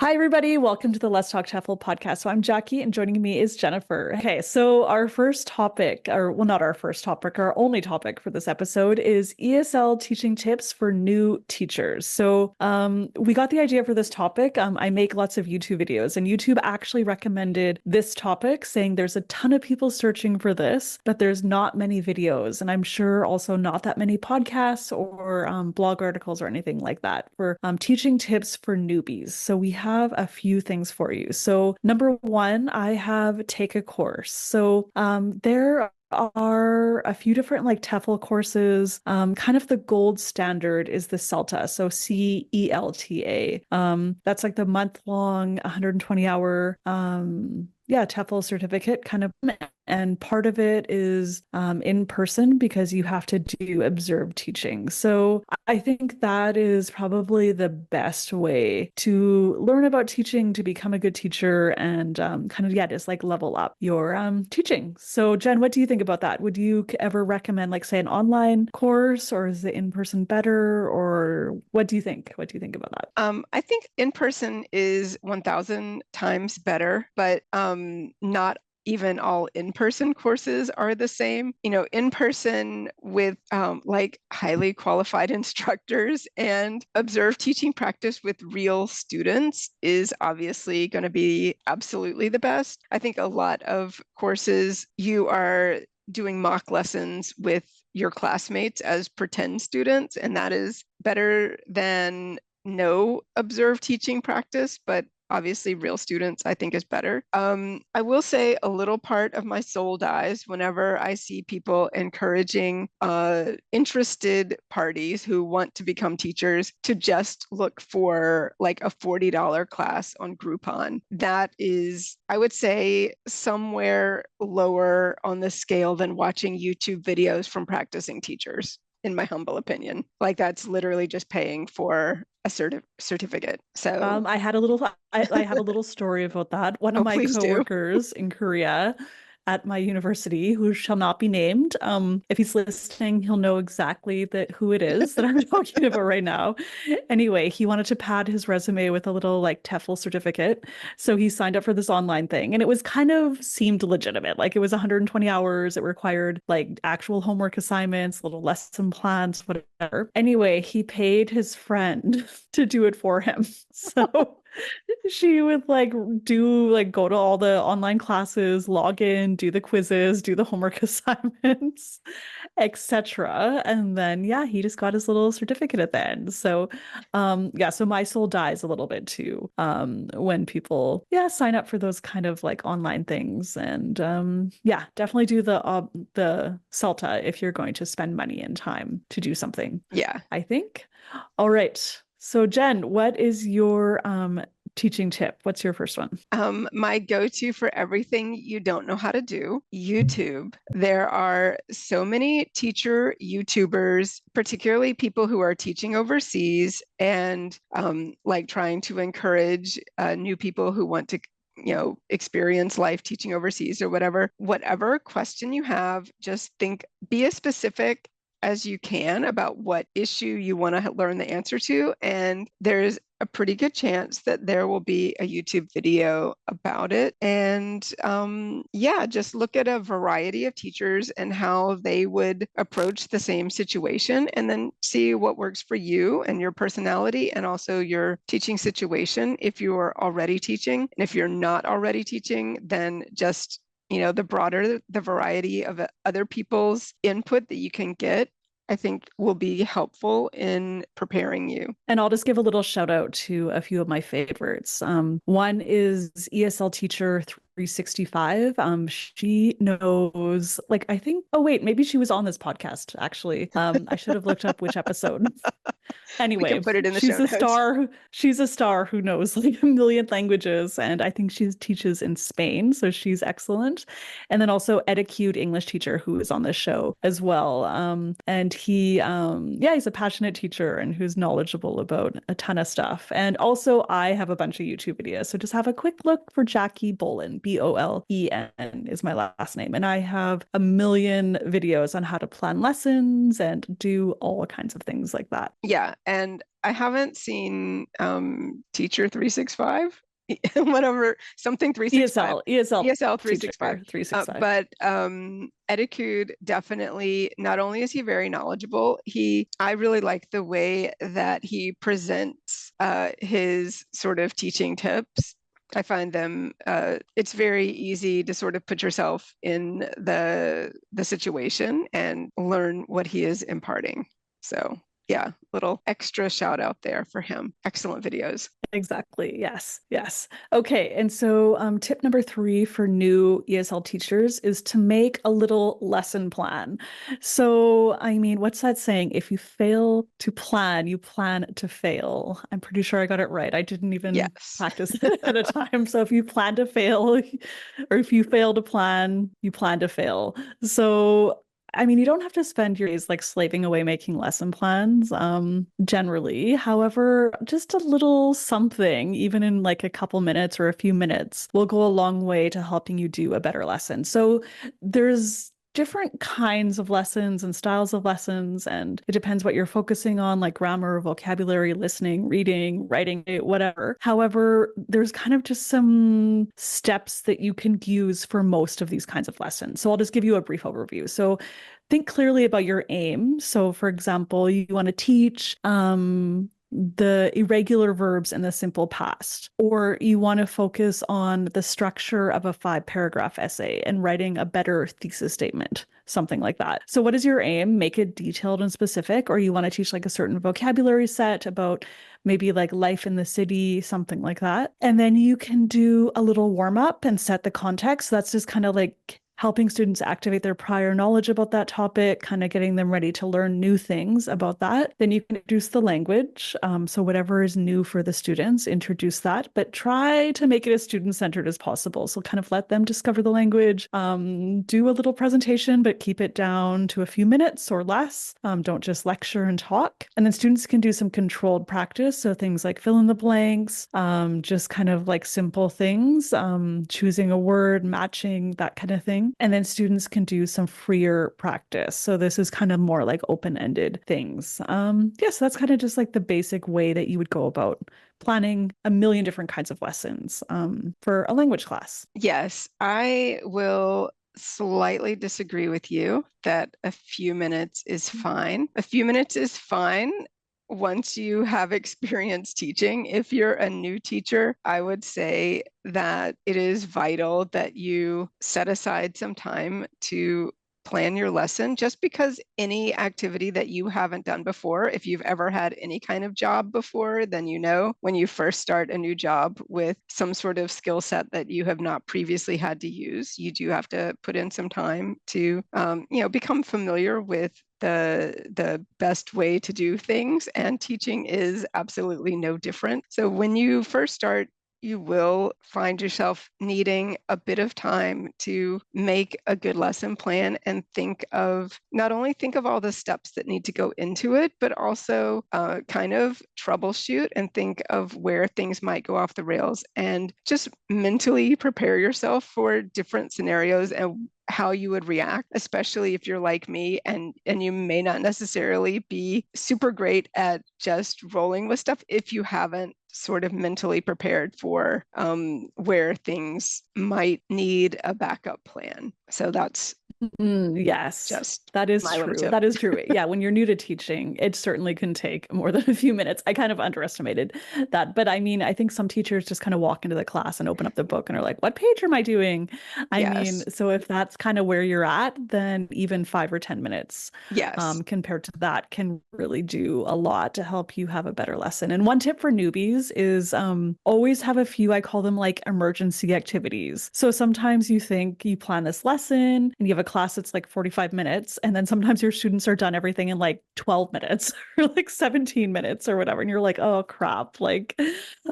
Hi, everybody. Welcome to the Let's Talk TEFL podcast. So I'm Jackie, and joining me is Jennifer. Okay, so our first topic, or well, not our first topic, our only topic for this episode is ESL teaching tips for new teachers. So we got the idea for this topic. I make lots of YouTube videos, and YouTube actually recommended this topic, saying there's a ton of people searching for this, but there's not many videos. And I'm sure also not that many podcasts or blog articles or anything like that for teaching tips for newbies. So we have a few things for you. So number one, I have take a course. So there are a few different like TEFL courses. Kind of the gold standard is the CELTA, so CELTA. That's like the month-long, 120-hour TEFL certificate kind of. And part of it is in person because you have to do observed teaching. So I think that is probably the best way to learn about teaching, to become a good teacher, and just like level up your teaching. So Jen, what do you think about that? Would you ever recommend like say an online course, or is the in-person better, or what do you think? What do you think about that? I think in person is 1,000 times better, but not even all in-person courses are the same. In person with like highly qualified instructors and observed teaching practice with real students is obviously going to be absolutely the best. I think a lot of courses you are doing mock lessons with your classmates as pretend students, and that is better than no observed teaching practice, but obviously real students I think is better. I will say a little part of my soul dies whenever I see people encouraging interested parties who want to become teachers to just look for like a $40 class on Groupon. That is, I would say, somewhere lower on the scale than watching YouTube videos from practicing teachers, in my humble opinion. Like that's literally just paying for a certificate. So I had a little I have a little story about that. One of my please do. coworkers in Korea at my university, who shall not be named, if he's listening, he'll know exactly who it is that I'm talking about right now. Anyway, he wanted to pad his resume with a little like TEFL certificate. So he signed up for this online thing, and it was kind of seemed legitimate. Like it was 120 hours. It required like actual homework assignments, little lesson plans, whatever. Anyway, he paid his friend to do it for him. So she would go to all the online classes, log in, do the quizzes, do the homework assignments, etc. And then he just got his little certificate at the end. So so my soul dies a little bit too when people sign up for those kind of like online things. And definitely do the CELTA if you're going to spend money and time to do something. Yeah. I think. All right. So Jen, what is your teaching tip? What's your first one? My go-to for everything you don't know how to do, YouTube. There are so many teacher YouTubers, particularly people who are teaching overseas and like trying to encourage new people who want to experience life teaching overseas or whatever question you have, just be as specific as you can about what issue you want to learn the answer to. And there's a pretty good chance that there will be a YouTube video about it. And just look at a variety of teachers and how they would approach the same situation, and then see what works for you and your personality and also your teaching situation if you are already teaching. And if you're not already teaching, then just the broader the variety of other people's input that you can get, I think will be helpful in preparing you. And I'll just give a little shout out to a few of my favorites. One is ESL Teacher 365. She knows, like, I think, oh wait, maybe she was on this podcast, actually. I should have looked up which episode. We Anyway, can put it in the she's show a notes. star. She's a star who knows like a million languages, and I think she teaches in Spain, so she's excellent. And then also Etiquette English teacher who is on this show as well. And he's a passionate teacher and who's knowledgeable about a ton of stuff. And also I have a bunch of YouTube videos, so just have a quick look for Jackie Bolen. Bolen is my last name, and I have a million videos on how to plan lessons and do all kinds of things like that. Yeah, And I haven't seen Teacher 365, whatever, something 365, ESL teacher 365. 365. But Etiquette, definitely, not only is he very knowledgeable, I really like the way that he presents his sort of teaching tips. I find them, it's very easy to sort of put yourself in the situation and learn what he is imparting. So yeah, little extra shout out there for him. Excellent videos. Exactly. Yes. Yes. Okay. And so tip number 3 for new ESL teachers is to make a little lesson plan. So, I mean, what's that saying? If you fail to plan, you plan to fail. I'm pretty sure I got it right. I didn't even practice it at a time. So if you plan to fail, or if you fail to plan, you plan to fail. So I mean, you don't have to spend your days like slaving away making lesson plans, generally. However, just a little something, even in like a couple minutes or a few minutes, will go a long way to helping you do a better lesson. So there's different kinds of lessons and styles of lessons, and it depends what you're focusing on, like grammar, vocabulary, listening, reading, writing, whatever. However, there's kind of just some steps that you can use for most of these kinds of lessons. So I'll just give you a brief overview. So think clearly about your aim. So for example, you want to teach the irregular verbs in the simple past, or you want to focus on the structure of a 5-paragraph essay and writing a better thesis statement, something like that. So what is your aim? Make it detailed and specific, or you want to teach like a certain vocabulary set about maybe like life in the city, something like that. And then you can do a little warm up and set the context. So that's just kind of like helping students activate their prior knowledge about that topic, kind of getting them ready to learn new things about that. Then you can introduce the language. So whatever is new for the students, introduce that, but try to make it as student-centered as possible. So kind of let them discover the language, do a little presentation, but keep it down to a few minutes or less. Don't just lecture and talk. And then students can do some controlled practice. So things like fill in the blanks, just kind of like simple things, choosing a word, matching, that kind of thing. And then students can do some freer practice. So this is kind of more like open-ended things. So that's kind of just like the basic way that you would go about planning a million different kinds of lessons for a language class. Yes, I will slightly disagree with you that a few minutes is fine. A few minutes is fine once you have experience teaching. If you're a new teacher, I would say that it is vital that you set aside some time to plan your lesson, just because any activity that you haven't done before, if you've ever had any kind of job before, then you know when you first start a new job with some sort of skill set that you have not previously had to use, you do have to put in some time to become familiar with the best way to do things, and teaching is absolutely no different. So when you first start, you will find yourself needing a bit of time to make a good lesson plan and not only think of all the steps that need to go into it, but also kind of troubleshoot and think of where things might go off the rails, and just mentally prepare yourself for different scenarios and how you would react, especially if you're like me and you may not necessarily be super great at just rolling with stuff if you haven't sort of mentally prepared for where things might need a backup plan. So that's yes, just that is true. That is true. Yeah, when you're new to teaching, it certainly can take more than a few minutes. I kind of underestimated that. But I mean, I think some teachers just kind of walk into the class and open up the book and are like, what page am I doing? I mean, so if that's kind of where you're at, then even 5 or 10 minutes compared to that can really do a lot to help you have a better lesson. And one tip for newbies is always have a few, I call them like emergency activities. So sometimes you think you plan this lesson and you have a class that's like 45 minutes, and then sometimes your students are done everything in like 12 minutes or like 17 minutes or whatever, and you're like, oh crap, like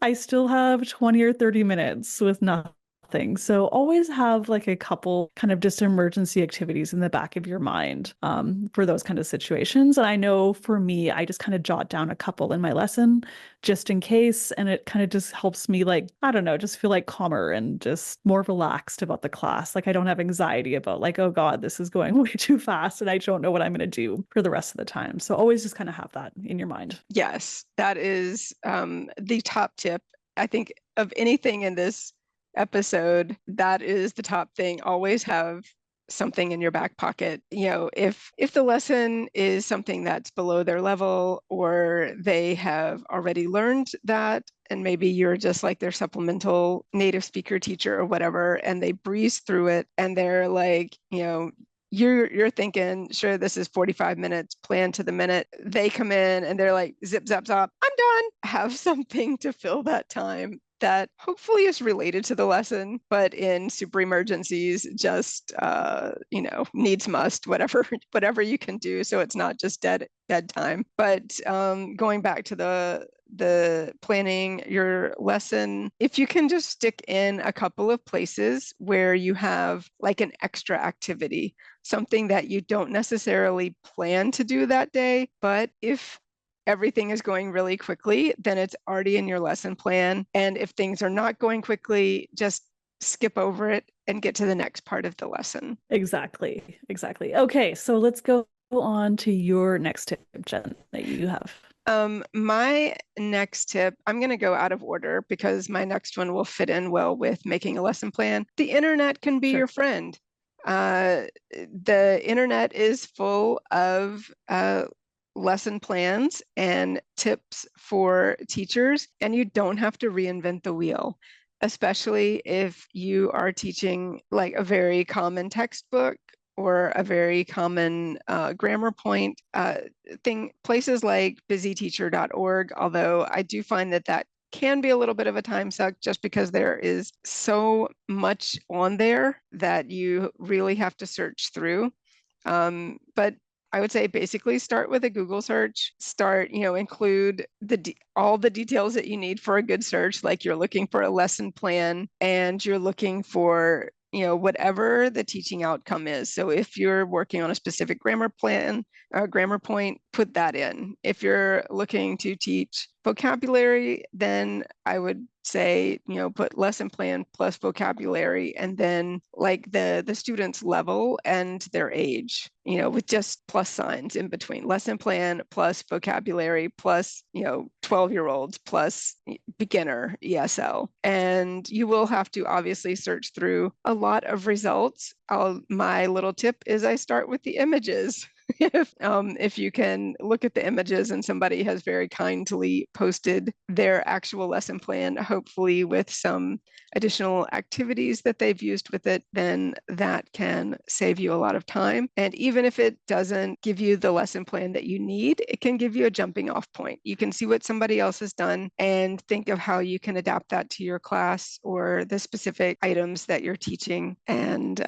I still have 20 or 30 minutes with nothing thing. So always have like a couple kind of just emergency activities in the back of your mind for those kind of situations. And I know for me, I just kind of jot down a couple in my lesson just in case. And it kind of just helps me, like, I don't know, just feel like calmer and just more relaxed about the class. Like I don't have anxiety about like, oh God, this is going way too fast and I don't know what I'm going to do for the rest of the time. So always just kind of have that in your mind. Yes, that is the top tip. I think of anything in this episode, that is the top thing. Always have something in your back pocket. If the lesson is something that's below their level, or they have already learned that, and maybe you're just like their supplemental native speaker teacher or whatever, and they breeze through it and they're like, you're thinking, sure, this is 45 minutes, planned to the minute. They come in and they're like, zip, zap, zop, I'm done. Have something to fill that time that hopefully is related to the lesson, but in super emergencies, just needs must, whatever you can do, so it's not just dead time. But going back to the planning your lesson, if you can just stick in a couple of places where you have like an extra activity, something that you don't necessarily plan to do that day, but if everything is going really quickly, then it's already in your lesson plan. And if things are not going quickly, just skip over it and get to the next part of the lesson. Exactly. Okay, so let's go on to your next tip, Jen, that you have. My next tip, I'm going to go out of order because my next one will fit in well with making a lesson plan. The internet can be your friend. The internet is full of lesson plans and tips for teachers, and you don't have to reinvent the wheel, especially if you are teaching like a very common textbook or a very common grammar point thing. Places like busyteacher.org, although I do find that can be a little bit of a time suck just because there is so much on there that you really have to search through. But I would say basically start with a Google search, include all the details that you need for a good search, like you're looking for a lesson plan and you're looking for, whatever the teaching outcome is. So if you're working on a specific grammar plan, grammar point, put that in. If you're looking to teach vocabulary, then I would say, put lesson plan plus vocabulary, and then like the student's level and their age, with just plus signs in between. Lesson plan plus vocabulary plus, 12-year-olds plus beginner ESL. And you will have to obviously search through a lot of results. My little tip is I start with the images. If you can look at the images and somebody has very kindly posted their actual lesson plan, hopefully with some additional activities that they've used with it, then that can save you a lot of time. And even if it doesn't give you the lesson plan that you need, it can give you a jumping off point. You can see what somebody else has done and think of how you can adapt that to your class or the specific items that you're teaching. And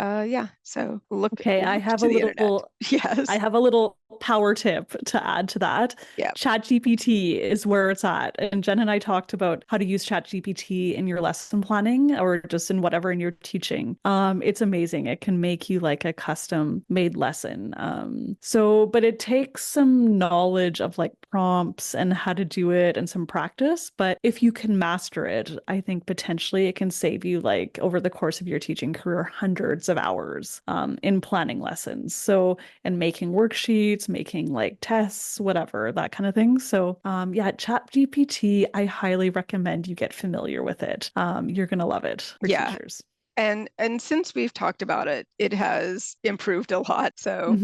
so look. Okay, I have a little. Yes. I have a little power tip to add to that. Yeah. ChatGPT is where it's at. And Jen and I talked about how to use ChatGPT in your lesson planning or just in whatever in your teaching. It's amazing. It can make you like a custom made lesson. But it takes some knowledge of like prompts and how to do it and some practice. But if you can master it, I think potentially it can save you like over the course of your teaching career, hundreds of hours in planning lessons. So, and making worksheets, making like tests, whatever, that kind of thing. So ChatGPT, I highly recommend you get familiar with it. You're going to love it for teachers. And since we've talked about it, it has improved a lot. So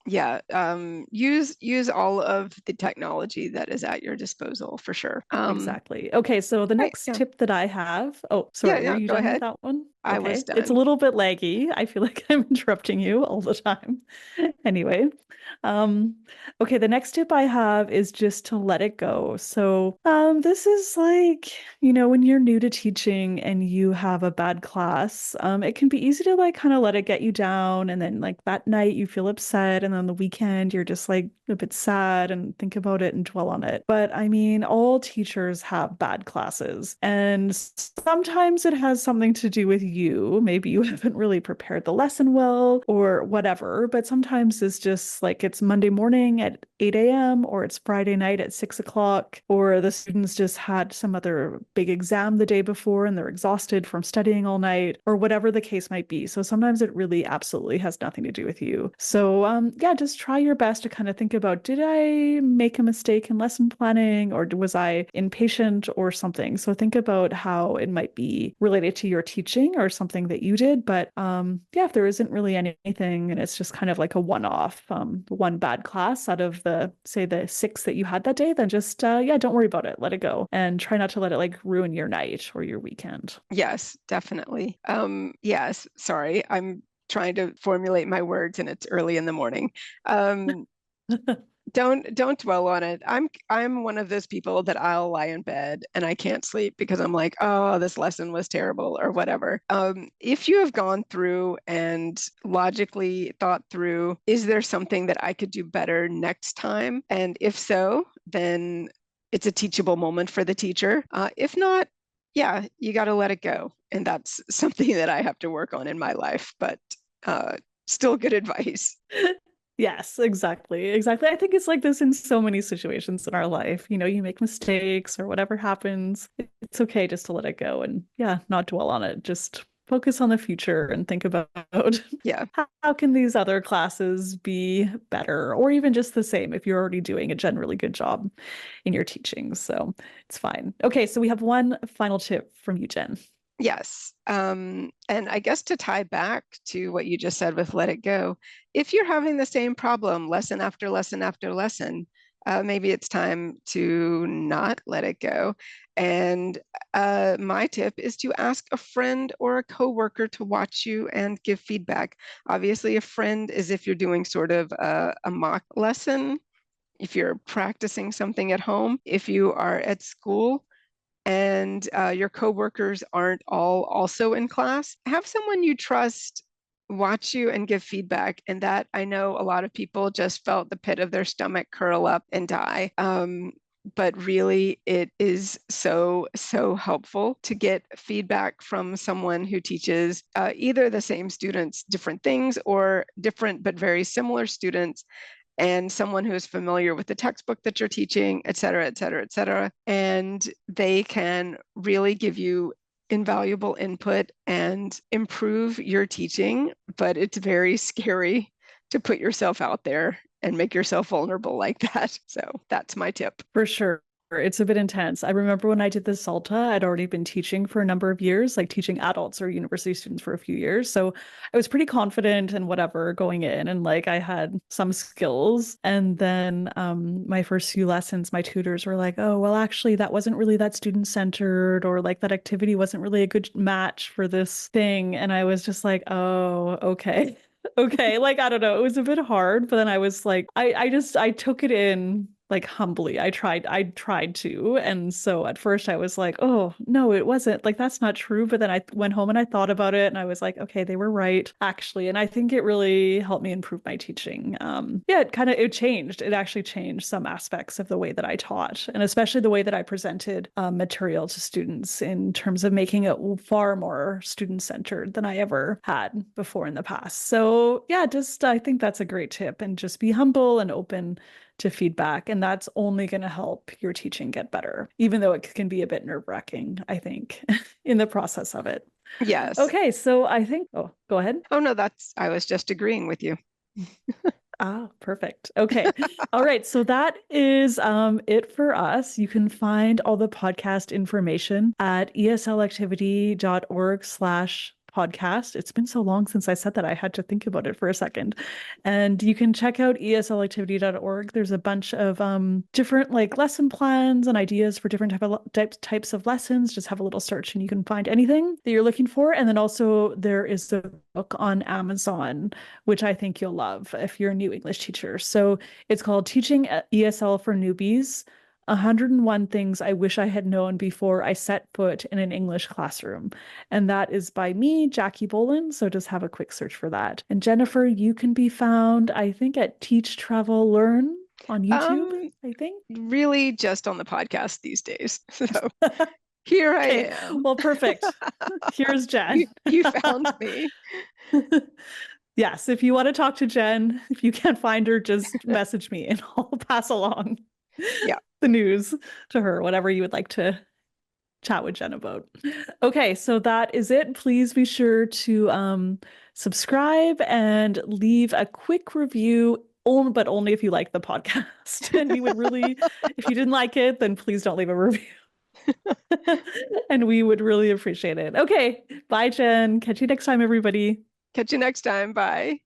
use all of the technology that is at your disposal for sure. Exactly. Okay, so the next tip that I have, were you done with that one? I was done. It's a little bit laggy. I feel like I'm interrupting you all the time. Anyway, okay, the next tip I have is just to let it go. So this is like, when you're new to teaching and you have a bad class, it can be easy to like kind of let it get you down, and then like that night you feel upset, and and on the weekend you're just like a bit sad and think about it and dwell on it. But I mean, all teachers have bad classes, and sometimes it has something to do with you. Maybe you haven't really prepared the lesson well or whatever, but sometimes it's just like it's Monday morning at 8 a.m. or it's Friday night at 6 o'clock, or the students just had some other big exam the day before and they're exhausted from studying all night, or whatever the case might be. So sometimes it really absolutely has nothing to do with you. So yeah, just try your best to kind of think about, did I make a mistake in lesson planning, or was I impatient or something? So think about how it might be related to your teaching or something that you did. But yeah, if there isn't really anything and it's just kind of like a one-off, one bad class out of the, say, the 6 that you had that day, then just yeah, don't worry about it. Let it go and try not to let it like ruin your night or your weekend. Yes, definitely. Yes, sorry, I'm trying to formulate my words and it's early in the morning. Don't dwell on it. I'm one of those people that I'll lie in bed and I can't sleep because I'm like, oh, this lesson was terrible or whatever. If you have gone through and logically thought through, is there something that I could do better next time? And if so, then it's a teachable moment for the teacher. If not, yeah, you got to let it go. And that's something that I have to work on in my life, but still good advice. Yes, exactly. Exactly. I think it's like this in so many situations in our life. You know, you make mistakes or whatever happens. It's okay just to let it go and yeah, not dwell on it. Just focus on the future and think about Yeah. how can these other classes be better or even just the same if you're already doing a generally good job in your teaching. So it's fine. Okay, so we have one final tip from you, Jen. Yes. And I guess to tie back to what you just said with let it go, if you're having the same problem lesson after lesson after lesson, maybe it's time to not let it go. And my tip is to ask a friend or a coworker to watch you and give feedback. Obviously, a friend is if you're doing sort of a mock lesson, if you're practicing something at home, if you are at school and your coworkers aren't all also in class, have someone you trust watch you and give feedback. And that, I know a lot of people just felt the pit of their stomach curl up and die. But really, it is so, so helpful to get feedback from someone who teaches either the same students different things or different but very similar students, and someone who is familiar with the textbook that you're teaching, et cetera, et cetera, et cetera. And they can really give you invaluable input and improve your teaching. But it's very scary to put yourself out there and make yourself vulnerable like that. So that's my tip. For sure. It's a bit intense. I remember when I did the SALTA, I'd already been teaching for a number of years, like teaching adults or university students for a few years. So I was pretty confident and whatever going in, and like I had some skills. And then my first few lessons, my tutors were like, oh, well, actually, that wasn't really that student centered, or like that activity wasn't really a good match for this thing. And I was just like, oh, okay. Okay, like I don't know, it was a bit hard, but then I was like, I took it in like humbly. I tried to. And so at first I was like, oh no, it wasn't. Like that's not true. But then I went home and I thought about it and I was like, okay, they were right, actually. And I think it really helped me improve my teaching. Yeah, it changed. It actually changed some aspects of the way that I taught, and especially the way that I presented material to students in terms of making it far more student-centered than I ever had before in the past. So yeah, just I think that's a great tip, and just be humble and open to feedback. And that's only going to help your teaching get better, even though it can be a bit nerve-wracking, I think, in the process of it. Yes. Okay, so I think, oh, go ahead. Oh, no, I was just agreeing with you. Ah, perfect. Okay. All right. So that is it for us. You can find all the podcast information at eslactivity.org/podcast. It's been so long since I said that I had to think about it for a second. And you can check out eslactivity.org. There's a bunch of different like lesson plans and ideas for different types of lessons. Just have a little search and you can find anything that you're looking for. And then also there is a book on Amazon, which I think you'll love if you're a new English teacher. So it's called Teaching ESL for Newbies, 101 Things I Wish I Had Known Before I Set Foot in an English Classroom. And that is by me, Jackie Bolen. So just have a quick search for that. And Jennifer, you can be found, I think, at Teach, Travel, Learn on YouTube, I think. Really just on the podcast these days. So here I am. Well, perfect. Here's Jen. You found me. Yes, if you want to talk to Jen, if you can't find her, just message me and I'll pass along the news to her, whatever you would like to chat with Jen about. Okay, so that is it. Please be sure to subscribe and leave a quick review, but only if you like the podcast. And we would really, if you didn't like it, then please don't leave a review. And we would really appreciate it. Okay, bye, Jen. Catch you next time, everybody. Catch you next time. Bye.